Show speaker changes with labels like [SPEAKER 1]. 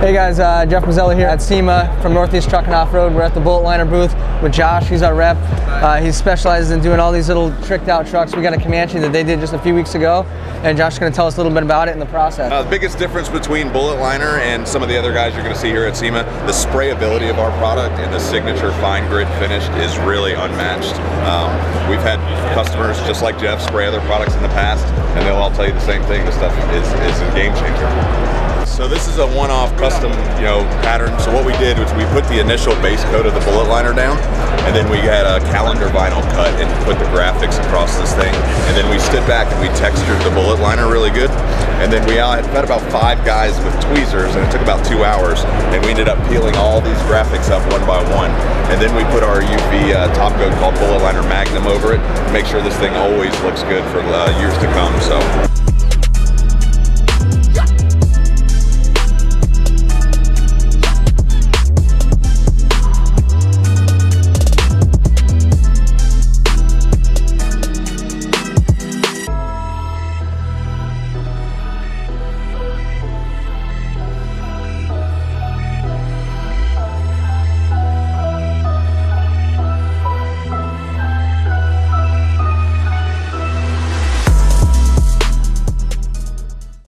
[SPEAKER 1] Hey guys, Jeff Mazzella here at SEMA from Northeast Truck and Offroad. We're at the BulletLiner booth with Josh. He's our rep. He specializes in doing all these little tricked out trucks. We got a Comanche that they did just a few weeks ago, and Josh is going to tell us a little bit about it in the process.
[SPEAKER 2] The biggest difference between BulletLiner and some of the other guys you're going to see here at SEMA, the sprayability of our product and the signature fine grit finish is really unmatched. We've had customers just like Jeff spray other products in the past, and they'll all tell you the same thing. This stuff is a game changer. So this is a one-off custom, pattern. So what we did was we put the initial base coat of the BulletLiner down, and then we had a calendar vinyl cut and put the graphics across this thing. And then we stood back and we textured the BulletLiner really good. And then we had about 5 guys with tweezers, and it took about 2 hours. And we ended up peeling all these graphics up one by one. And then we put our UV top coat called BulletLiner Magnum over it to make sure this thing always looks good for years to come. So.